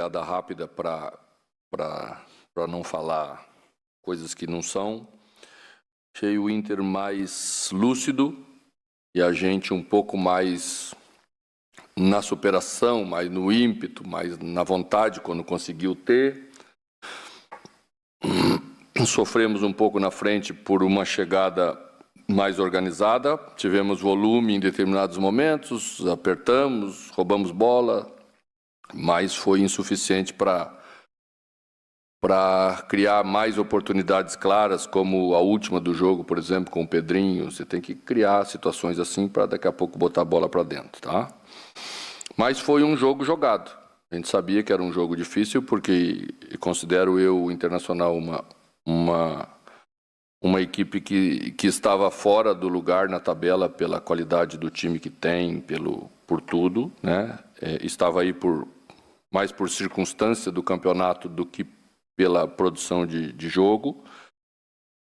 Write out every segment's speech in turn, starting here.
Piada rápida para não falar coisas que não são. Achei o Inter mais lúcido e a gente um pouco mais na superação, mais no ímpeto, mais na vontade quando conseguiu ter. Sofremos um pouco na frente por uma chegada mais organizada, tivemos volume em determinados momentos, apertamos, roubamos bola, mas foi insuficiente para criar mais oportunidades claras, como a última do jogo, por exemplo, com o Pedrinho. Você tem que criar situações assim para daqui a pouco botar a bola para dentro, tá? Mas foi um jogo jogado. A gente sabia que era um jogo difícil, porque considero eu o Internacional uma equipe que estava fora do lugar na tabela pela qualidade do time que tem, por tudo, né? Estava aí mais por circunstância do campeonato do que pela produção de jogo.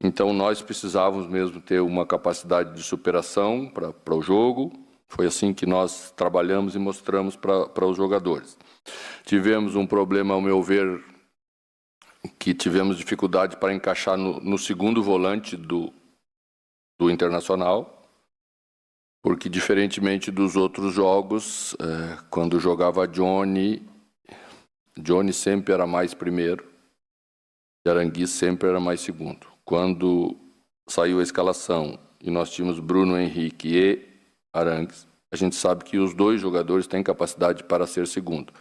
Então, nós precisávamos mesmo ter uma capacidade de superação para o jogo. Foi assim que nós trabalhamos e mostramos para os jogadores. Tivemos um problema, ao meu ver, que tivemos dificuldade para encaixar no segundo volante do Internacional, porque, diferentemente dos outros jogos, quando jogava Johnny sempre era mais primeiro, e Aranguiz sempre era mais segundo. Quando saiu a escalação e nós tínhamos Bruno Henrique e Arangues, a gente sabe que os dois jogadores têm capacidade para ser segundo.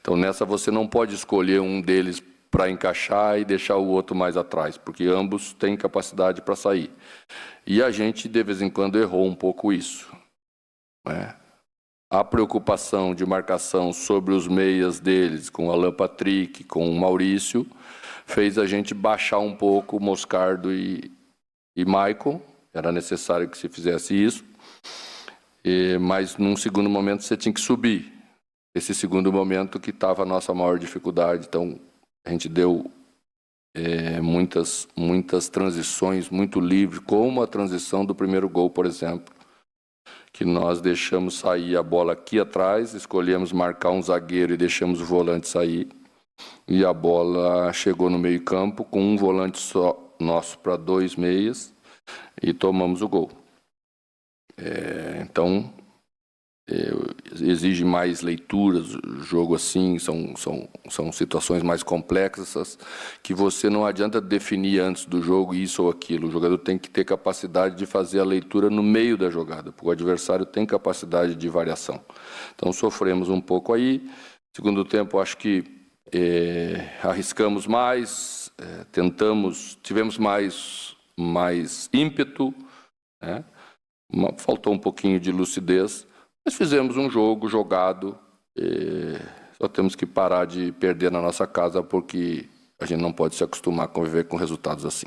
Então, nessa você não pode escolher um deles para encaixar e deixar o outro mais atrás, porque ambos têm capacidade para sair. E a gente, de vez em quando, errou um pouco isso, né? A preocupação de marcação sobre os meias deles, com o Alan Patrick, com o Maurício, fez a gente baixar um pouco o Moscardo e Maicon. Era necessário que se fizesse isso, mas num segundo momento você tinha que subir. Esse segundo momento que estava a nossa maior dificuldade. Então, a gente deu muitas transições muito livres, como a transição do primeiro gol, por exemplo, que nós deixamos sair a bola aqui atrás, escolhemos marcar um zagueiro e deixamos o volante sair, e a bola chegou no meio-campo com um volante só nosso para dois meias e tomamos o gol. Então, exige mais leituras, jogo assim, são situações mais complexas, que você não adianta definir antes do jogo isso ou aquilo. O jogador tem que ter capacidade de fazer a leitura no meio da jogada, porque o adversário tem capacidade de variação. Então, sofremos um pouco aí. Segundo tempo, acho que arriscamos mais, tivemos mais ímpeto, né? Faltou um pouquinho de lucidez, mas fizemos um jogo jogado. Só temos que parar de perder na nossa casa, porque a gente não pode se acostumar a conviver com resultados assim.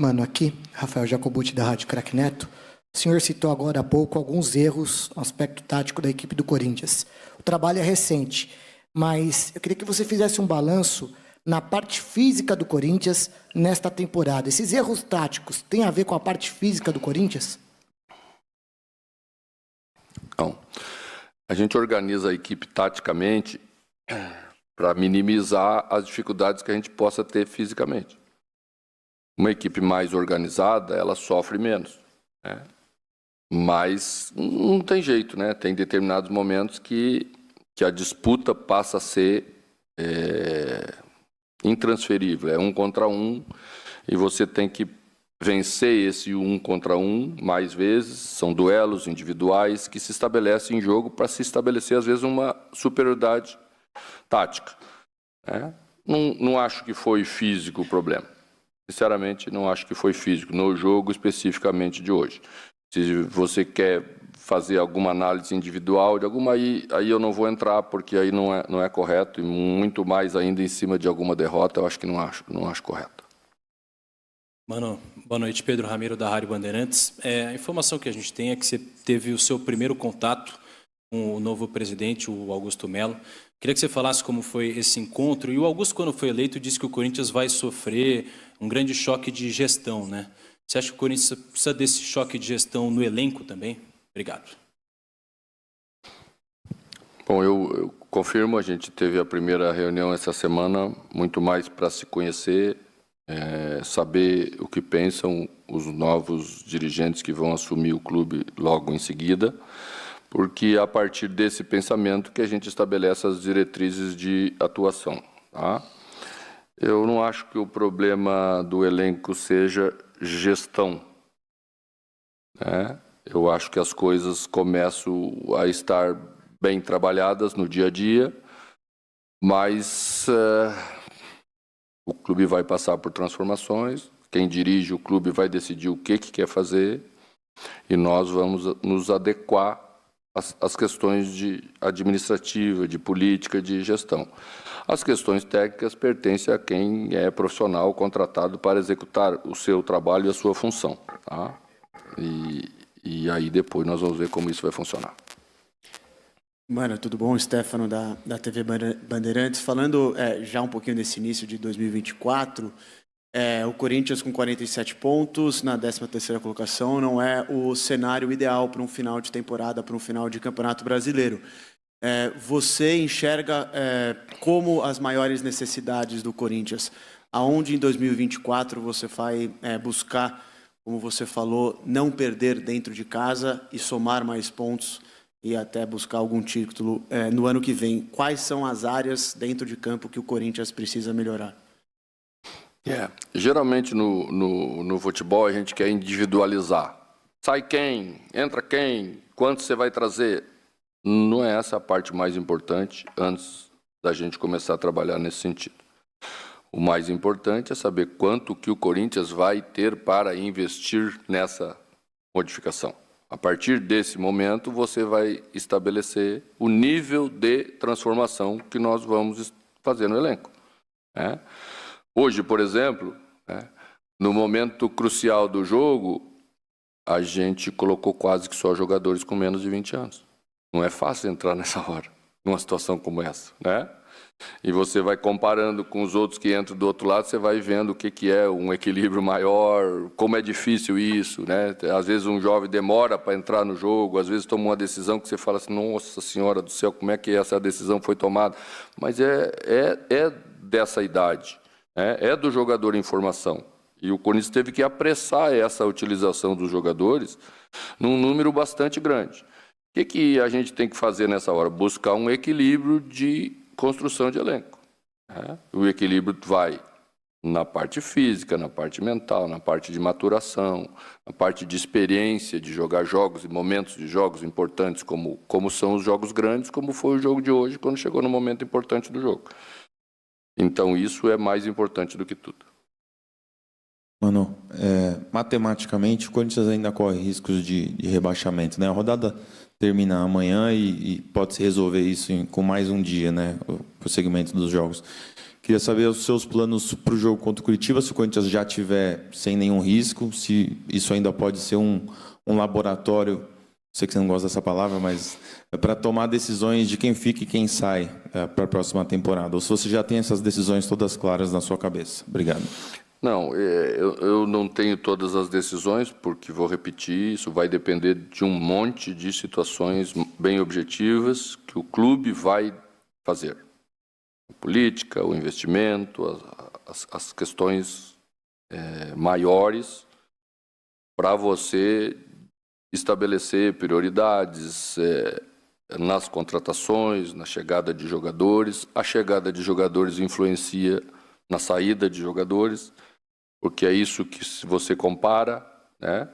Mano, aqui, Rafael Jacobucci, da Rádio Craque Neto. O senhor citou agora há pouco alguns erros no aspecto tático da equipe do Corinthians. O trabalho é recente, mas eu queria que você fizesse um balanço na parte física do Corinthians nesta temporada. Esses erros táticos têm a ver com a parte física do Corinthians? Não. A gente organiza a equipe taticamente para minimizar as dificuldades que a gente possa ter fisicamente. Uma equipe mais organizada, ela sofre menos, né? Mas não tem jeito, né? Tem determinados momentos que a disputa passa a ser intransferível. É 1 contra 1 e você tem que vencer esse 1 contra 1 mais vezes. São duelos individuais que se estabelecem em jogo para se estabelecer, às vezes, uma superioridade tática, né? Não acho que foi físico o problema. Sinceramente, não acho que foi físico, no jogo especificamente de hoje. Se você quer fazer alguma análise individual de alguma, aí eu não vou entrar, porque aí não é correto, e muito mais ainda em cima de alguma derrota, eu acho que não acho correto. Mano, boa noite, Pedro Ramiro, da Rádio Bandeirantes. A informação que a gente tem é que você teve o seu primeiro contato com o novo presidente, o Augusto Melo. Queria que você falasse como foi esse encontro. E o Augusto, quando foi eleito, disse que o Corinthians vai sofrer um grande choque de gestão, né? Você acha que o Corinthians precisa desse choque de gestão no elenco também? Obrigado. Bom, eu confirmo, a gente teve a primeira reunião essa semana, muito mais para se conhecer, saber o que pensam os novos dirigentes que vão assumir o clube logo em seguida, porque é a partir desse pensamento que a gente estabelece as diretrizes de atuação. Tá? Eu não acho que o problema do elenco seja gestão, né? Eu acho que as coisas começam a estar bem trabalhadas no dia a dia, mas o clube vai passar por transformações, quem dirige o clube vai decidir o que quer fazer e nós vamos nos adequar às questões administrativas, de política, de gestão. As questões técnicas pertencem a quem é profissional contratado para executar o seu trabalho e a sua função. Tá? E aí depois nós vamos ver como isso vai funcionar. Mano, tudo bom? Stefano da TV Bandeirantes. Falando já um pouquinho desse início de 2024, o Corinthians com 47 pontos na 13ª colocação não é o cenário ideal para um final de temporada, para um final de Campeonato Brasileiro. Você enxerga como as maiores necessidades do Corinthians? Aonde em 2024 você vai buscar, como você falou, não perder dentro de casa e somar mais pontos e até buscar algum título no ano que vem? Quais são as áreas dentro de campo que o Corinthians precisa melhorar? Geralmente no futebol a gente quer individualizar. Sai quem? Entra quem? Quanto você vai trazer? Não é essa a parte mais importante antes da gente começar a trabalhar nesse sentido. O mais importante é saber quanto que o Corinthians vai ter para investir nessa modificação. A partir desse momento, você vai estabelecer o nível de transformação que nós vamos fazer no elenco. Hoje, por exemplo, no momento crucial do jogo, a gente colocou quase que só jogadores com menos de 20 anos. Não é fácil entrar nessa hora, numa situação como essa, né? E você vai comparando com os outros que entram do outro lado, você vai vendo o que é um equilíbrio maior, como é difícil isso, né? Às vezes um jovem demora para entrar no jogo, às vezes toma uma decisão que você fala assim, nossa senhora do céu, como é que essa decisão foi tomada? Mas é dessa idade, é do jogador em formação. E o Corinthians teve que apressar essa utilização dos jogadores num número bastante grande. O que a gente tem que fazer nessa hora? Buscar um equilíbrio de construção de elenco. O equilíbrio vai na parte física, na parte mental, na parte de maturação, na parte de experiência de jogar jogos e momentos de jogos importantes, como são os jogos grandes, como foi o jogo de hoje, quando chegou no momento importante do jogo. Então, isso é mais importante do que tudo. Mano, matematicamente, o Corinthians ainda corre riscos de rebaixamento, né? A rodada termina amanhã e pode-se resolver isso com mais um dia, né? O prosseguimento dos jogos. Queria saber os seus planos para o jogo contra o Curitiba, se o Corinthians já tiver sem nenhum risco, se isso ainda pode ser um laboratório, sei que você não gosta dessa palavra, mas para tomar decisões de quem fica e quem sai para a próxima temporada. Ou se você já tem essas decisões todas claras na sua cabeça. Obrigado. Não, eu não tenho todas as decisões, porque, vou repetir, isso vai depender de um monte de situações bem objetivas que o clube vai fazer. A política, o investimento, as questões maiores, para você estabelecer prioridades nas contratações, na chegada de jogadores. A chegada de jogadores influencia na saída de jogadores, porque é isso que se você compara, né?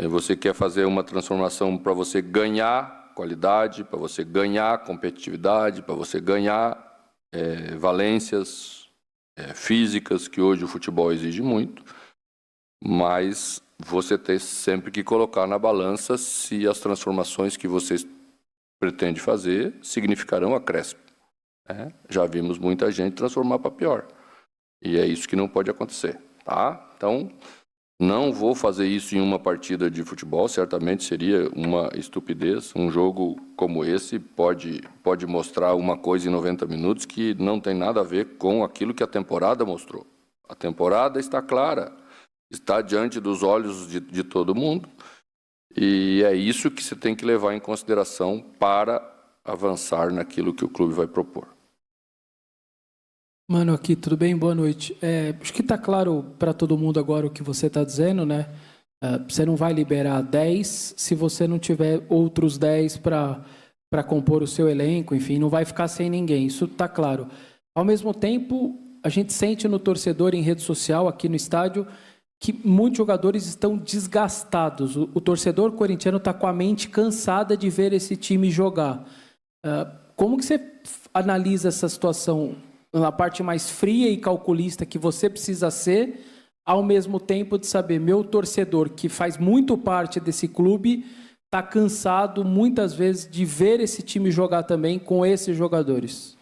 Você quer fazer uma transformação para você ganhar qualidade, para você ganhar competitividade, para você ganhar valências físicas, que hoje o futebol exige muito, mas você tem sempre que colocar na balança se as transformações que você pretende fazer significarão acréscimo. Já vimos muita gente transformar para pior. E é isso que não pode acontecer, tá? Então, não vou fazer isso em uma partida de futebol, certamente seria uma estupidez. Um jogo como esse pode mostrar uma coisa em 90 minutos que não tem nada a ver com aquilo que a temporada mostrou. A temporada está clara, está diante dos olhos de todo mundo, e é isso que você tem que levar em consideração para avançar naquilo que o clube vai propor. Mano, aqui, tudo bem? Boa noite. Acho que está claro para todo mundo agora o que você está dizendo, né? Você não vai liberar 10 se você não tiver outros 10 para compor o seu elenco, enfim, não vai ficar sem ninguém, isso está claro. Ao mesmo tempo, a gente sente no torcedor, em rede social, aqui no estádio, que muitos jogadores estão desgastados. O torcedor corintiano está com a mente cansada de ver esse time jogar. Como que você analisa essa situação na parte mais fria e calculista que você precisa ser, ao mesmo tempo de saber, meu torcedor, que faz muito parte desse clube, está cansado muitas vezes de ver esse time jogar também com esses jogadores?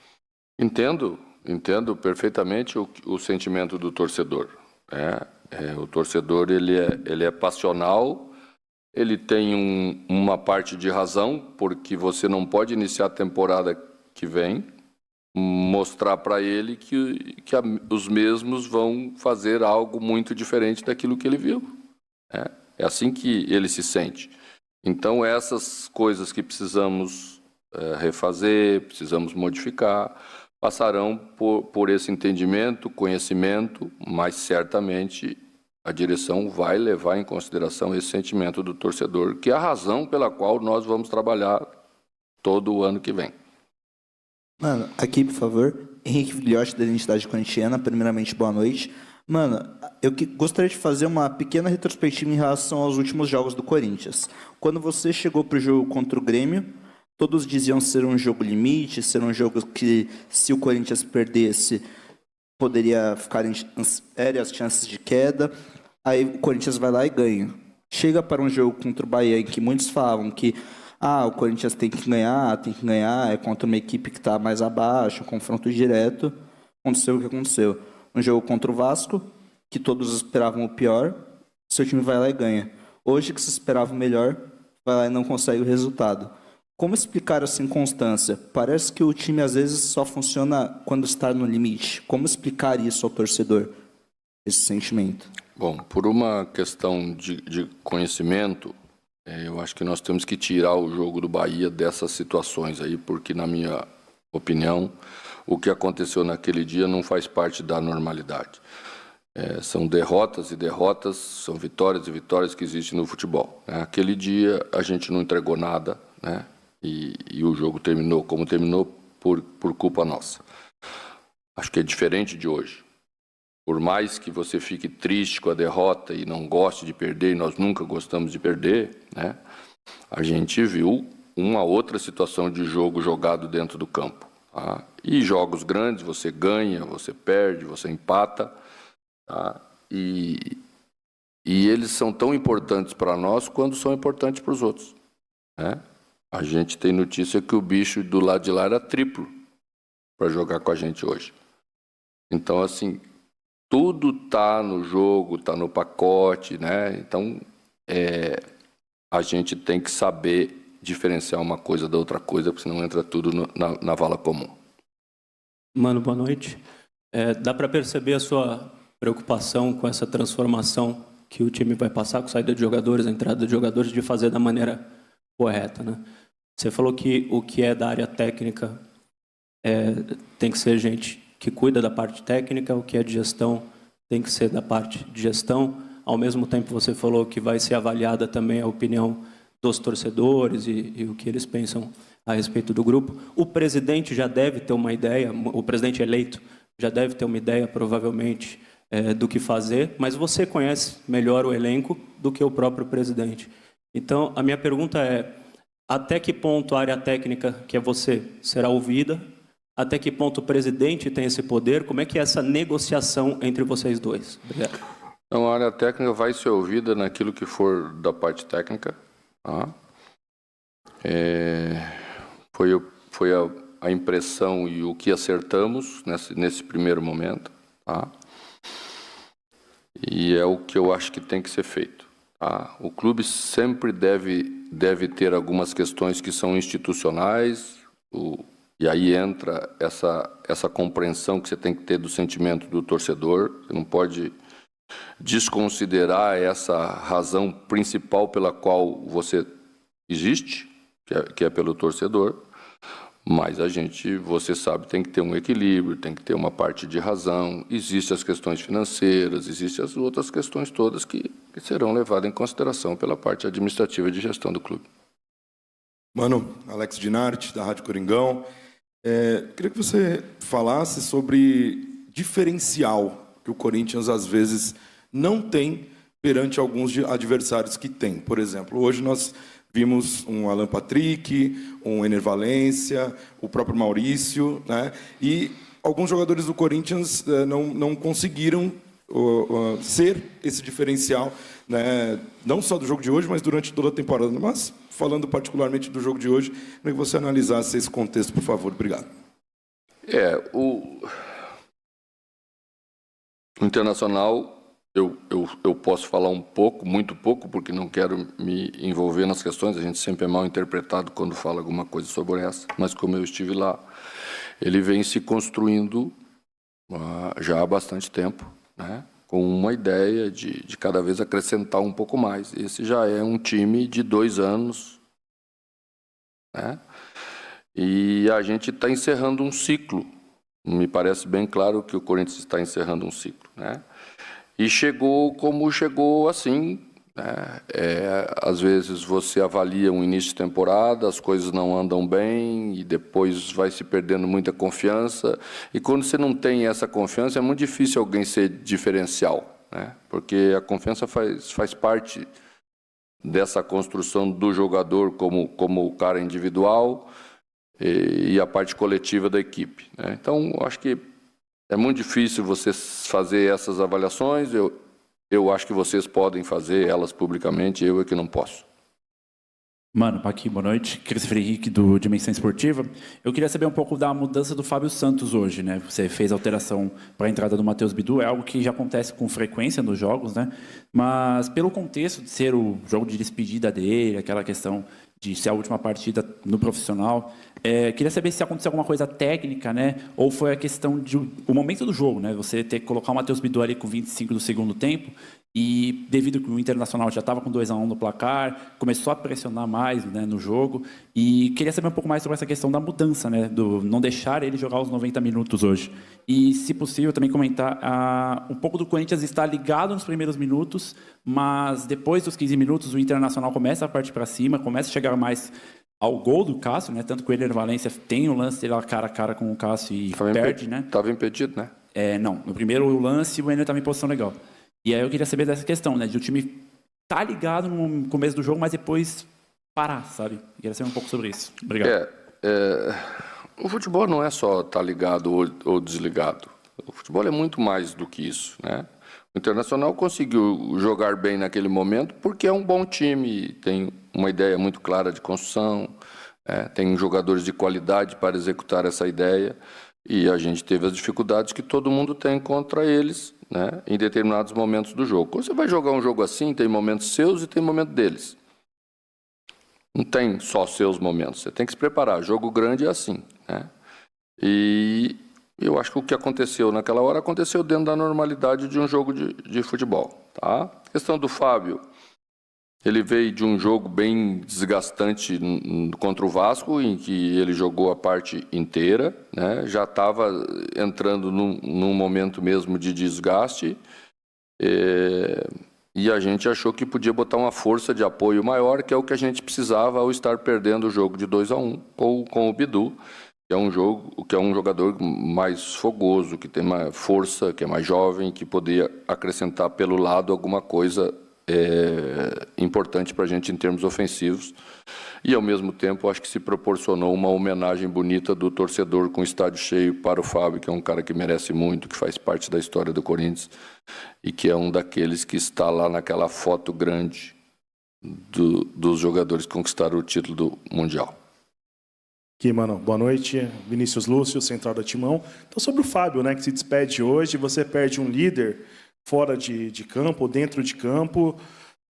Entendo perfeitamente o sentimento do torcedor. O torcedor ele é passional, ele tem uma parte de razão, porque você não pode iniciar a temporada que vem, mostrar para ele que os mesmos vão fazer algo muito diferente daquilo que ele viu. É assim que ele se sente. Então, essas coisas que precisamos refazer, precisamos modificar, passarão por esse entendimento, conhecimento, mas certamente a direção vai levar em consideração esse sentimento do torcedor, que é a razão pela qual nós vamos trabalhar todo o ano que vem. Mano, aqui, por favor, Henrique Filhote, da Identidade Corintiana. Primeiramente, boa noite. Mano, eu gostaria de fazer uma pequena retrospectiva em relação aos últimos jogos do Corinthians. Quando você chegou para o jogo contra o Grêmio, todos diziam ser um jogo limite, ser um jogo que, se o Corinthians perdesse, poderia ficar em sérias chances de queda. Aí o Corinthians vai lá e ganha. Chega para um jogo contra o Bahia, em que muitos falavam que o Corinthians tem que ganhar, é contra uma equipe que está mais abaixo, confronto direto. Aconteceu o que aconteceu. Um jogo contra o Vasco, que todos esperavam o pior, seu time vai lá e ganha. Hoje, que se esperava o melhor, vai lá e não consegue o resultado. Como explicar essa inconstância? Parece que o time, às vezes, só funciona quando está no limite. Como explicar isso ao torcedor, esse sentimento? Bom, por uma questão de conhecimento, eu acho que nós temos que tirar o jogo do Bahia dessas situações aí, porque, na minha opinião, o que aconteceu naquele dia não faz parte da normalidade. São derrotas e derrotas, são vitórias e vitórias que existem no futebol. Aquele dia a gente não entregou nada, né? E o jogo terminou como terminou por culpa nossa. Acho que é diferente de hoje. Por mais que você fique triste com a derrota e não goste de perder, e nós nunca gostamos de perder, né? A gente viu uma outra situação de jogo jogado dentro do campo. Tá? E jogos grandes, você ganha, você perde, você empata. Tá? E eles são tão importantes para nós quanto são importantes para os outros. Né? A gente tem notícia que o bicho do lado de lá era triplo para jogar com a gente hoje. Então, assim, tudo está no jogo, está no pacote, né? Então, a gente tem que saber diferenciar uma coisa da outra coisa, porque senão entra tudo na vala comum. Mano, boa noite. Dá para perceber a sua preocupação com essa transformação que o time vai passar, com a saída de jogadores, a entrada de jogadores, de fazer da maneira correta, né? Você falou que o que é da área técnica tem que ser gente que cuida da parte técnica, o que é de gestão tem que ser da parte de gestão. Ao mesmo tempo, você falou que vai ser avaliada também a opinião dos torcedores e o que eles pensam a respeito do grupo. O presidente já deve ter uma ideia, o presidente eleito já deve ter uma ideia, provavelmente, do que fazer, mas você conhece melhor o elenco do que o próprio presidente. Então, a minha pergunta é, até que ponto a área técnica, que é você, será ouvida? Até que ponto o presidente tem esse poder? Como é que é essa negociação entre vocês dois? Obrigado. Então, a área técnica vai ser ouvida naquilo que for da parte técnica. Tá? Foi a impressão e o que acertamos nesse primeiro momento. Tá? E é o que eu acho que tem que ser feito. Tá? O clube sempre deve ter algumas questões que são institucionais, e aí entra essa compreensão que você tem que ter do sentimento do torcedor. Você não pode desconsiderar essa razão principal pela qual você existe, que é pelo torcedor, Mas você sabe, tem que ter um equilíbrio, tem que ter uma parte de razão. Existem as questões financeiras, existem as outras questões todas que serão levadas em consideração pela parte administrativa de gestão do clube. Mano, Alex Dinarte, da Rádio Coringão. Queria que você falasse sobre diferencial que o Corinthians, às vezes, não tem perante alguns adversários que tem. Por exemplo, hoje nós vimos um Alan Patrick, um Ener Valencia, o próprio Maurício, né? E alguns jogadores do Corinthians não conseguiram ser esse diferencial, né? Não só do jogo de hoje, mas durante toda a temporada. Mas, falando particularmente do jogo de hoje, queria que você analisasse esse contexto, por favor. Obrigado. O Internacional, eu posso falar um pouco, muito pouco, porque não quero me envolver nas questões, a gente sempre é mal interpretado quando fala alguma coisa sobre essa, mas como eu estive lá, ele vem se construindo já há bastante tempo, né? Com uma ideia de cada vez acrescentar um pouco mais. Esse já é um time de 2 anos, né? E a gente está encerrando um ciclo. Me parece bem claro que o Corinthians está encerrando um ciclo, né? E chegou como chegou assim, né? Às vezes você avalia um início de temporada, as coisas não andam bem e depois vai se perdendo muita confiança. E quando você não tem essa confiança, é muito difícil alguém ser diferencial, né? Porque a confiança faz parte dessa construção do jogador como o cara individual e a parte coletiva da equipe, né? Então, acho que é muito difícil você fazer essas avaliações. Eu acho que vocês podem fazer elas publicamente, eu é que não posso. Mano, aqui, boa noite. Christopher Henrique, do Dimensão Esportiva. Eu queria saber um pouco da mudança do Fábio Santos hoje, né? Você fez alteração para a entrada do Matheus Bidu, é algo que já acontece com frequência nos jogos, né? Mas pelo contexto de ser o jogo de despedida dele, aquela questão de ser a última partida no profissional, queria saber se aconteceu alguma coisa técnica, né? Ou foi a questão o momento do jogo, né? Você ter que colocar o Matheus Bidu ali com 25 do segundo tempo e devido que o Internacional já estava com 2-1 no placar, começou a pressionar mais, né, no jogo, e queria saber um pouco mais sobre essa questão da mudança, né, do não deixar ele jogar os 90 minutos hoje. E, se possível, também comentar um pouco do Corinthians estar ligado nos primeiros minutos, mas depois dos 15 minutos o Internacional começa a partir para cima, começa a chegar mais ao gol do Cássio, né, tanto que o Ener Valencia tem o lance dele cara a cara com o Cássio e perde, né? Estava impedido, né? Não, no primeiro lance o Ener estava em posição legal. E aí eu queria saber dessa questão, né, de o time tá ligado no começo do jogo, mas depois parar, sabe? Queria saber um pouco sobre isso. Obrigado. O futebol não é só estar ligado ou desligado. O futebol é muito mais do que isso, né? O Internacional conseguiu jogar bem naquele momento porque é um bom time, tem uma ideia muito clara de construção, tem jogadores de qualidade para executar essa ideia, e a gente teve as dificuldades que todo mundo tem contra eles, né, em determinados momentos do jogo. Quando você vai jogar um jogo assim, tem momentos seus e tem momento deles. Não tem só seus momentos, você tem que se preparar. Jogo grande é assim, né? E eu acho que o que aconteceu naquela hora aconteceu dentro da normalidade de um jogo de futebol, tá? A questão do Fábio, ele veio de um jogo bem desgastante contra o Vasco, em que ele jogou a parte inteira, né? Já estava entrando num momento mesmo de desgaste, e a gente achou que podia botar uma força de apoio maior, que é o que a gente precisava ao estar perdendo o jogo de 2-1 com o Bidu, que é um jogador mais fogoso, que tem mais força, que é mais jovem, que poderia acrescentar pelo lado alguma coisa importante para a gente em termos ofensivos. E, ao mesmo tempo, acho que se proporcionou uma homenagem bonita do torcedor com o estádio cheio para o Fábio, que é um cara que merece muito, que faz parte da história do Corinthians e que é um daqueles que está lá naquela foto grande dos jogadores que conquistaram o título do Mundial. Aqui, mano, boa noite. Vinícius Lúcio, Central da Timão. Então, sobre o Fábio, né, que se despede hoje, você perde um líder fora de campo ou dentro de campo.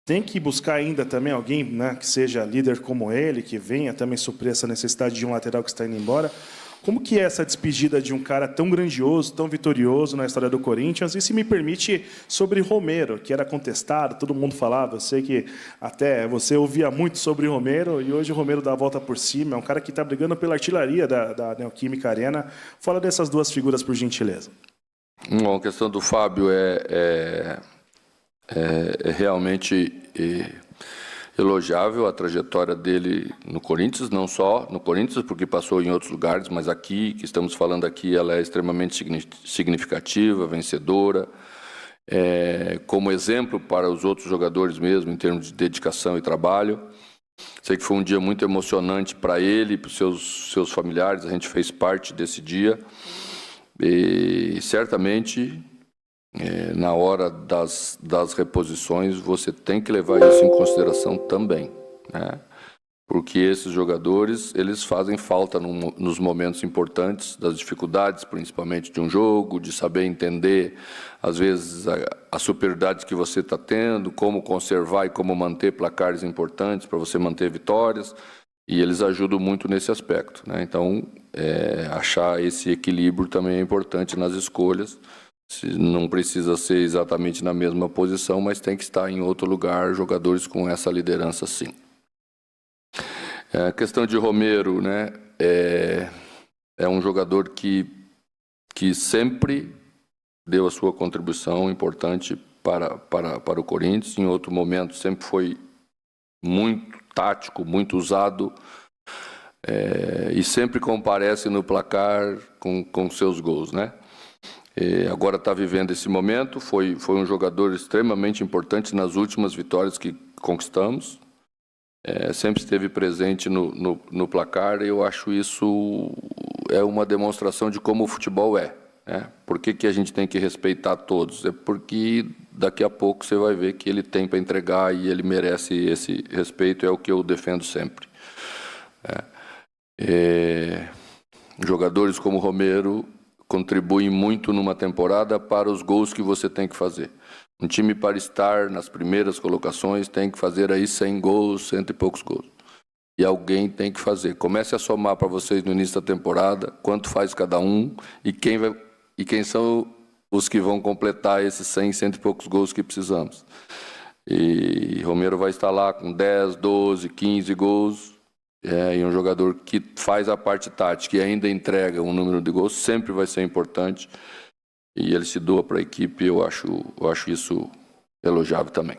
Tem que buscar ainda também alguém, né, que seja líder como ele, que venha também suprir essa necessidade de um lateral que está indo embora. Como que é essa despedida de um cara tão grandioso, tão vitorioso na história do Corinthians? E se me permite, sobre Romero, que era contestado, todo mundo falava, eu sei que até você ouvia muito sobre Romero, e hoje o Romero dá a volta por cima, é um cara que está brigando pela artilharia da Neoquímica Arena. Fala dessas duas figuras, por gentileza. Bom, a questão do Fábio é realmente elogiável a trajetória dele no Corinthians, não só no Corinthians, porque passou em outros lugares, mas aqui, que estamos falando aqui, ela é extremamente significativa, vencedora, como exemplo para os outros jogadores mesmo, em termos de dedicação e trabalho. Sei que foi um dia muito emocionante para ele e para os seus familiares, a gente fez parte desse dia, e certamente na hora das reposições, você tem que levar isso em consideração também, né? Porque esses jogadores, eles fazem falta nos momentos importantes, das dificuldades, principalmente de um jogo, de saber entender, às vezes, a superioridade que você está tendo, como conservar e como manter placares importantes para você manter vitórias, e eles ajudam muito nesse aspecto, né? Então, achar esse equilíbrio também é importante nas escolhas. Não precisa ser exatamente na mesma posição, mas tem que estar em outro lugar, jogadores com essa liderança, sim. A questão de Romero, né, é um jogador que sempre deu a sua contribuição importante para o Corinthians. Em outro momento, sempre foi muito tático, muito usado, e sempre comparece no placar com seus gols, né? Agora está vivendo esse momento, foi um jogador extremamente importante nas últimas vitórias que conquistamos, sempre esteve presente no placar, e eu acho isso uma demonstração de como o futebol é, né? Por que a gente tem que respeitar todos? É porque daqui a pouco você vai ver que ele tem para entregar e ele merece esse respeito, é o que eu defendo sempre. Jogadores como Romero contribuem muito numa temporada para os gols que você tem que fazer. Um time, para estar nas primeiras colocações, tem que fazer aí 100 gols, 100 e poucos gols. E alguém tem que fazer. Comece a somar para vocês no início da temporada, quanto faz cada um, e quem são os que vão completar esses 100, 100 e poucos gols que precisamos. E Romero vai estar lá com 10, 12, 15 gols, e um jogador que faz a parte tática e ainda entrega um número de gols sempre vai ser importante, e ele se doa para a equipe. Eu acho isso elogiável também.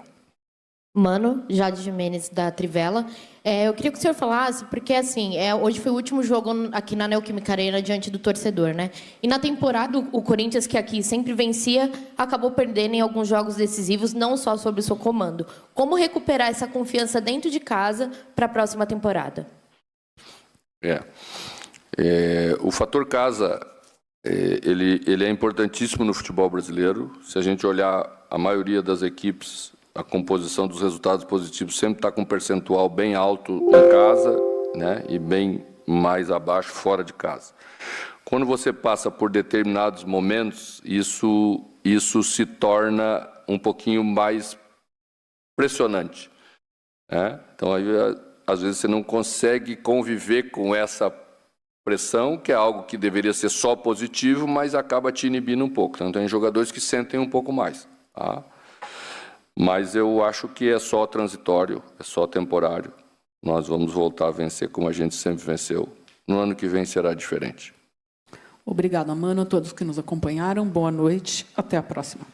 Mano, Jade Jimenez, da Trivela. Eu queria que o senhor falasse, porque assim, hoje foi o último jogo aqui na Neoquímica Arena diante do torcedor, né? E na temporada, o Corinthians, que aqui sempre vencia, acabou perdendo em alguns jogos decisivos, não só sob o seu comando. Como recuperar essa confiança dentro de casa para a próxima temporada? O fator casa, ele é importantíssimo no futebol brasileiro. Se a gente olhar a maioria das equipes, a composição dos resultados positivos sempre está com um percentual bem alto em casa, né, e bem mais abaixo fora de casa. Quando você passa por determinados momentos, isso se torna um pouquinho mais pressionante, né? Então, aí, às vezes, você não consegue conviver com essa pressão, que é algo que deveria ser só positivo, mas acaba te inibindo um pouco. Então, tem jogadores que sentem um pouco mais, tá? Mas eu acho que é só transitório, é só temporário. Nós vamos voltar a vencer como a gente sempre venceu. No ano que vem será diferente. Obrigada, Mano, a todos que nos acompanharam. Boa noite. Até a próxima.